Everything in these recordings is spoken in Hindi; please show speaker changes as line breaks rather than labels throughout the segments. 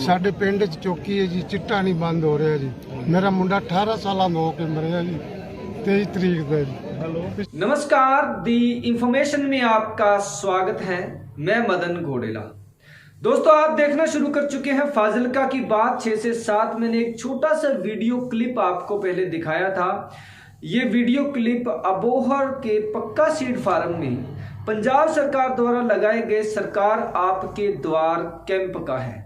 ਸਾਡੇ ਪਿੰਡ 'ਚ ਚੌਕੀ ਹੈ ਜੀ, ਚਿੱਟਾ ਨਹੀਂ ਬੰਦ ਹੋ ਰਿਹਾ ਜੀ। ਮੇਰਾ ਮੁੰਡਾ 18 ਸਾਲਾਂ ਦਾ ਹੋ ਕੇ ਮਰਿਆ ਜੀ 23 ਤਰੀਕ ਦਾ ਜੀ।
नमस्कार, दी इंफॉर्मेशन में आपका स्वागत है। मैं मदन घोडेला। दोस्तों, आप देखना शुरू कर चुके हैं फाजिलका की बात 6 से 7। मैंने एक छोटा सा वीडियो क्लिप आपको पहले दिखाया था। ये वीडियो क्लिप अबोहर के पक्का सीड फार्म में पंजाब सरकार द्वारा लगाए गए सरकार आपके द्वार कैंप का है।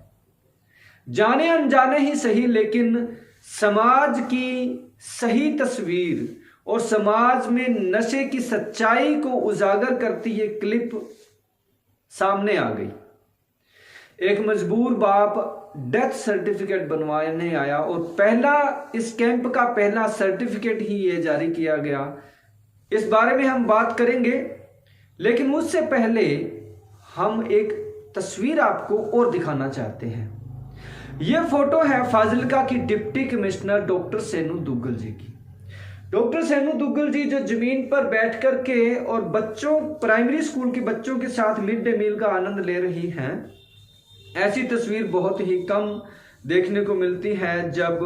जाने अनजाने ही सही, लेकिन समाज की सही तस्वीर और समाज में नशे की सच्चाई को उजागर करती ये क्लिप सामने आ गई। एक मजबूर बाप डेथ सर्टिफिकेट बनवाने आया और पहला इस कैंप का पहला सर्टिफिकेट ही ये जारी किया गया। इस बारे में हम बात करेंगे, लेकिन उससे पहले हम एक तस्वीर आपको और दिखाना चाहते हैं। यह फोटो है फाजिलका की deputy commissioner doctor Senu Duggal ji की। डॉक्टर सेनू दुग्गल जी जो जमीन पर बैठ कर के और बच्चों, प्राइमरी स्कूल के बच्चों के साथ मिड डे मील का आनंद ले रही हैं। ऐसी तस्वीर बहुत ही कम देखने को मिलती है जब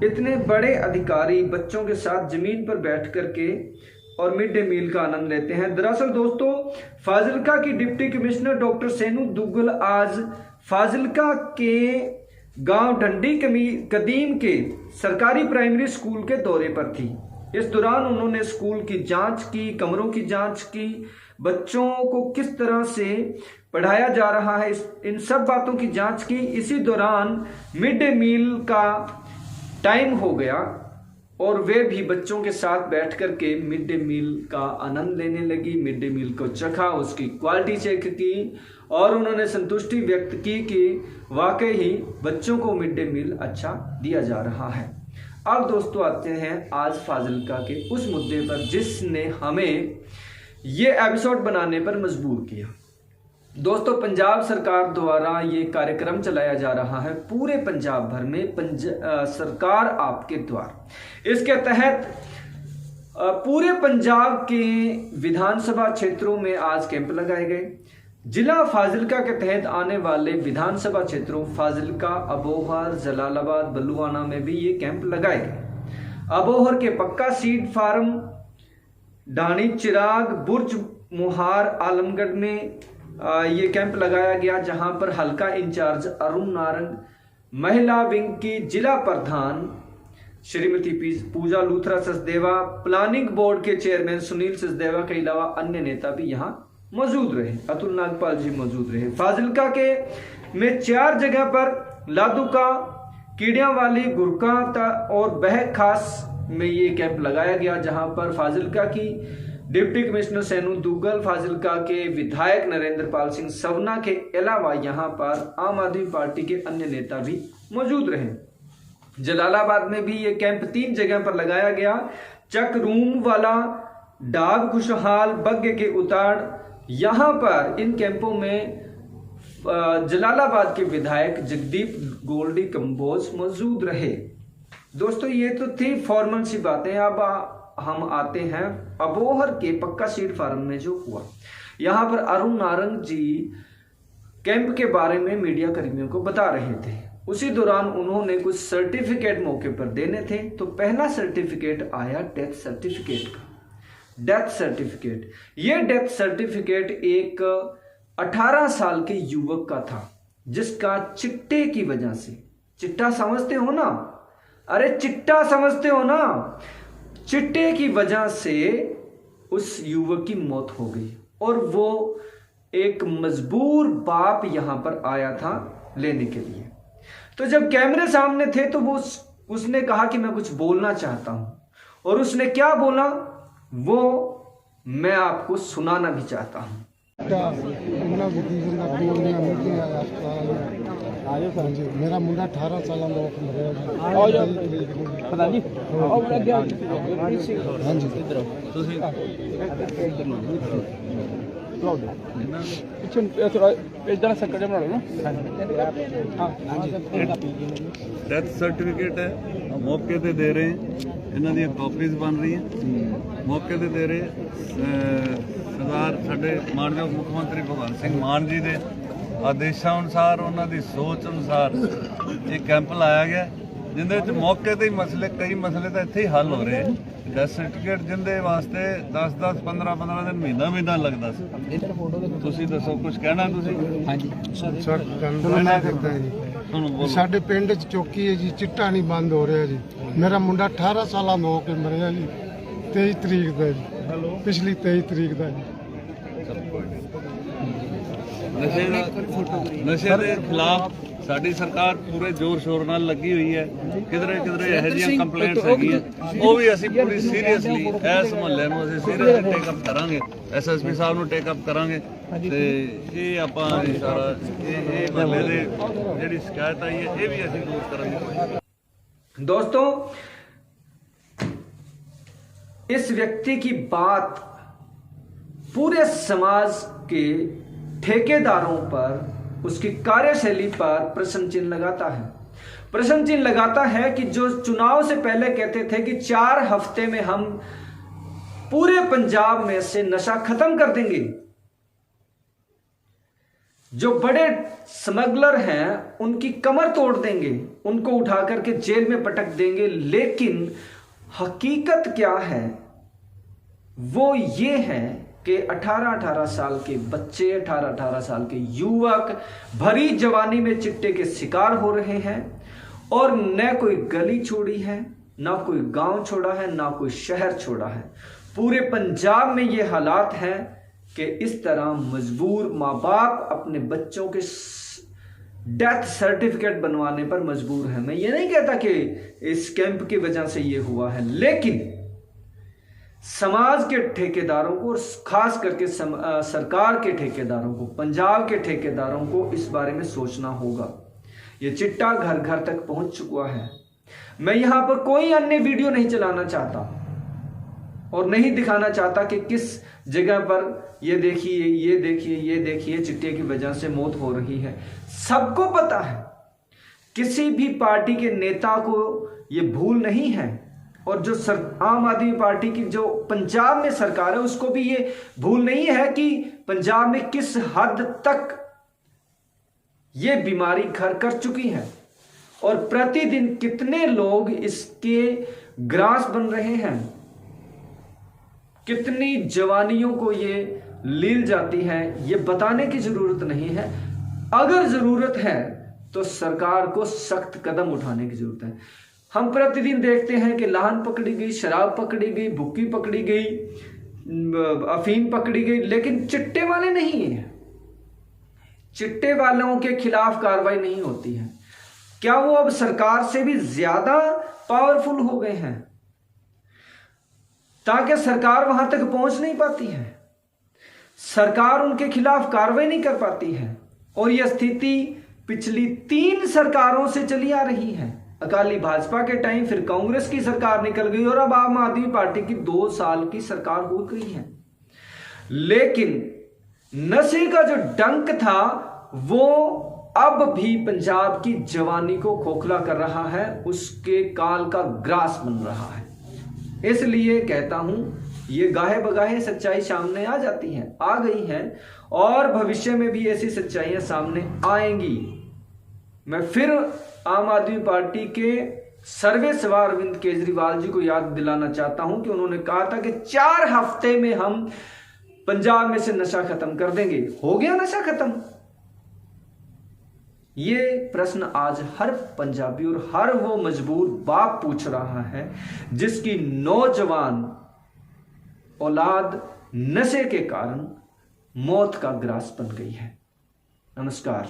इतने बड़े अधिकारी बच्चों के साथ जमीन पर बैठ कर के और मिड डे मील का आनंद लेते हैं। दरअसल दोस्तों, फाजिलका की deputy commissioner doctor Senu Duggal आज फाजिलका के गांव ढंडी कदीम के सरकारी प्राइमरी स्कूल के दौरे पर थी। इस दौरान उन्होंने स्कूल की जांच की, कमरों की जांच की, बच्चों को किस तरह से पढ़ाया जा रहा है, इन सब बातों की जांच की। इसी दौरान मिड डे मील का टाइम हो गया और वे भी बच्चों के साथ बैठ कर के मिड डे मील का आनंद लेने लगी। मिड डे मील को चखा, उसकी क्वालिटी चेक की और उन्होंने संतुष्टि व्यक्त की कि वाकई ही बच्चों को मिड डे मील अच्छा दिया जा रहा है। अब दोस्तों आते हैं आज फाजिलका के उस मुद्दे पर जिसने हमें ये एपिसोड बनाने पर मजबूर किया। दोस्तों, पंजाब सरकार द्वारा ये कार्यक्रम चलाया जा रहा है पूरे पंजाब भर में, सरकार आपके द्वार। इसके तहत पूरे पंजाब के विधानसभा क्षेत्रों में आज कैंप लगाए गए। जिला फाजिलका के तहत आने वाले विधानसभा क्षेत्रों फाजिलका, अबोहर, जलालाबाद, बल्लुआना में भी ये कैंप लगाए गए। अबोहर के पक्का सीड फार्म, डाणी, चिराग, बुर्ज, मुहार, आलमगढ़ में ये कैंप लगाया गया, जहां पर हल्का इंचार्ज अरुण नारंग, महिला विंग की जिला प्रधान श्रीमती पूजा लूथरा सचदेवा, प्लानिंग बोर्ड के चेयरमैन सुनील सचदेवा के अलावा अन्य नेता भी यहाँ मौजूद रहे। अतुल नागपाल जी मौजूद रहे। फाजिलका के में 4 जगह पर लादुका, कीड़ियां वाली, गुरका और बहक खास में ये कैंप लगाया गया, जहां पर फाजिलका की deputy commissioner say no Duggal, Fazilka के विधायक नरेंद्र पाल सिंह सवना के अलावा यहां पर आम आदमी पार्टी के अन्य नेता भी मौजूद रहे। जलालाबाद में भी ये कैंप 3 जगह पर लगाया गया। चक रूम वाला, डाग खुशहाल, बग्गे के उताड़, यहां पर इन कैंपों में जलालाबाद के विधायक जगदीप गोल्डी कंबोज मौजूद रहे। दोस्तों, ये तो थी फॉर्मल सी बातें। अब हम आते हैं अबोहर के पक्का सीड फार्म में जो हुआ। यहां पर अरुण नारंग जी कैंप के बारे में मीडिया कर्मियों को बता रहे थे। उसी दौरान उन्होंने कुछ सर्टिफिकेट मौके पर देने थे, तो पहला सर्टिफिकेट आया डेथ सर्टिफिकेट का। डेथ सर्टिफिकेट, ये डेथ सर्टिफिकेट एक 18 साल के युवक का था, जिसका चिट्टे की वजह से, चिट्टा समझते हो ना, अरे चिट्टा समझते हो ना, चिट्टे की वजह से उस युवक की मौत हो गई और वो एक मजबूर बाप यहां पर आया था लेने के लिए। तो जब कैमरे सामने थे तो वो उसने कहा कि मैं कुछ बोलना चाहता हूं, और उसने क्या बोला वो मैं आपको सुनाना भी चाहता हूं।
मेरा मुंडा 18 साल का
डेथ सर्टिफिकेट है, मौके ते दे रहे हैं, इन्हां दी कॉपीज बन रही हैं, मौके ते दे रहे सरदार साडे मानयोग मुख्यमंत्री भगवंत सिंह मान जी दे ਆਦੇਸ਼ਾਂ ਅਨੁਸਾਰ ਉਹਨਾਂ ਦੀ ਸੋਚ ਅਨੁਸਾਰ ਇਹ ਕੈਂਪ ਲਾਇਆ ਗਿਆ, ਜਿੰਦੇ ਵਿੱਚ ਮੌਕੇ ਤੇ ਹੀ ਮਸਲੇ, ਕਈ ਮਸਲੇ ਤਾਂ ਇੱਥੇ ਹੀ ਹੱਲ ਹੋ ਰਹੇ। ਡੈਥ ਸਰਟੀਫਿਕੇਟ ਜਿੰਦੇ ਵਾਸਤੇ 10-10 15-15 ਦਿਨ ਮਹੀਨਾ ਲੱਗਦਾ ਸੀ। ਤੁਸੀਂ ਦੱਸੋ, ਕੁਝ ਕਹਿਣਾ ਤੁਸੀਂ?
ਹਾਂਜੀ
ਸਰ ਧੰਨਵਾਦ ਕਰਦਾ ਜੀ।
ਤੁਹਾਨੂੰ ਬੋਲੋ।
ਸਾਡੇ ਪਿੰਡ 'ਚ ਚੌਕੀ ਹੈ ਜੀ, ਚਿੱਟਾ ਨਹੀਂ ਬੰਦ ਹੋ ਰਿਹਾ ਜੀ। ਮੇਰਾ ਮੁੰਡਾ 18 ਸਾਲਾਂ ਦਾ ਹੋ ਕੇ ਮਰਿਆ ਜੀ 23 ਤਰੀਕ ਦਾ ਜੀ, ਪਿਛਲੀ 23 ਤਰੀਕ ਦਾ ਜੀ।
ਨਸ਼ੇ ਦੇ ਖਿਲਾਫ ਸਾਡੀ ਸਰਕਾਰ ਪੂਰੇ ਜ਼ੋਰ ਸ਼ੋਰ ਨਾਲ ਲੱਗੀ ਹੋਈ ਹੈ। ਕਿਧਰੇ ਇਹੋ ਜਿਹੀਆਂ ਕੰਪਲੇਂਟਸ ਹੈਗੀਆਂ, ਉਹ ਵੀ ਅਸੀਂ ਪੂਰੀ ਸੀਰੀਅਸਲੀ ਇਸ ਮੁਹੱਲੇ ਨੂੰ ਅਸੀਂ ਸੀਰੀਅਸਲੀ ਟੇਕ ਅਪ ਕਰਾਂਗੇ। ਐਸਐਸਪੀ ਸਾਹਿਬ ਨੂੰ ਟੇਕ ਅਪ ਕਰਾਂਗੇ ਤੇ ਇਹ ਆਪਾਂ ਸਾਰਾ ਇਹ ਮੁਹੱਲੇ ਦੇ ਜਿਹੜੀ ਸ਼ਿਕਾਇਤ ਆਈ ਹੈ ਇਹ ਵੀ ਅਸੀਂ ਦੂਰ ਕਰਾਂਗੇ।
दोस्तों, इस व्यक्ति की बात पूरे समाज के ठेकेदारों पर, उसकी कार्यशैली पर प्रश्न चिन्ह लगाता है। प्रश्न चिन्ह लगाता है कि जो चुनाव से पहले कहते थे कि 4 हफ्ते में हम पूरे पंजाब में से नशा खत्म कर देंगे, जो बड़े स्मगलर हैं उनकी कमर तोड़ देंगे, उनको उठा करके जेल में पटक देंगे, लेकिन हकीकत क्या है वो ये है कि 18-18 साल के बच्चे, 18-18 साल के युवक भरी जवानी में चिट्टे के शिकार हो रहे हैं और न कोई गली छोड़ी है, ना कोई गांव छोड़ा है, ना कोई शहर छोड़ा है। पूरे पंजाब में ये हालात हैं कि इस तरह मजबूर माँ बाप अपने बच्चों के डेथ सर्टिफिकेट बनवाने पर मजबूर है। मैं ये नहीं कहता कि इस कैंप की वजह से ये हुआ है, लेकिन समाज के ठेकेदारों को, खास करके सरकार के ठेकेदारों को, पंजाब के ठेकेदारों को इस बारे में सोचना होगा। ये चिट्टा घर घर तक पहुंच चुका है। मैं यहां पर कोई अन्य वीडियो नहीं चलाना चाहता और नहीं दिखाना चाहता कि किस जगह पर ये देखिए, ये देखिए, ये देखिए चिट्टे की वजह से मौत हो रही है। सबको पता है, किसी भी पार्टी के नेता को ये भूल नहीं है, और जो आम आदमी पार्टी की जो पंजाब में सरकार है उसको भी ये भूल नहीं है कि पंजाब में किस हद तक ये बीमारी घर कर चुकी है और प्रतिदिन कितने लोग इसके ग्रास बन रहे हैं, कितनी जवानियों को ये लील जाती है। ये बताने की जरूरत नहीं है। अगर जरूरत है तो सरकार को सख्त कदम उठाने की जरूरत है। हम प्रतिदिन देखते हैं कि लाहन पकड़ी गई, शराब पकड़ी गई, भुक्की पकड़ी गई, अफीम पकड़ी गई, लेकिन चिट्टे वाले नहीं है। चिट्टे वालों के खिलाफ कार्रवाई नहीं होती है। क्या वो अब सरकार से भी ज्यादा पावरफुल हो गए हैं ताकि सरकार वहां तक पहुंच नहीं पाती है, सरकार उनके खिलाफ कार्रवाई नहीं कर पाती है। और यह स्थिति पिछली 3 सरकारों से चली आ रही है। अकाली भाजपा के टाइम, फिर कांग्रेस की सरकार निकल गई और अब आम आदमी पार्टी की 2 साल की सरकार हो गई है। लेकिन नशे का जो डंक था वो अब भी पंजाब की जवानी को खोखला कर रहा है, उसके काल का ग्रास बन रहा है। इसलिए कहता हूं, ये गाहे बगाहे सच्चाई सामने आ जाती है, आ गई है, और भविष्य में भी ऐसी सच्चाइयां सामने आएंगी। मैं फिर आम आदमी पार्टी के सर्वेसर्वा अरविंद केजरीवाल जी को याद दिलाना चाहता हूं कि उन्होंने कहा था कि 4 हफ्ते में हम पंजाब में से नशा खत्म कर देंगे। हो गया नशा खत्म? ये प्रश्न आज हर पंजाबी और हर वो मजबूर बाप पूछ रहा है जिसकी नौजवान औलाद नशे के कारण मौत का ग्रास बन गई है। नमस्कार।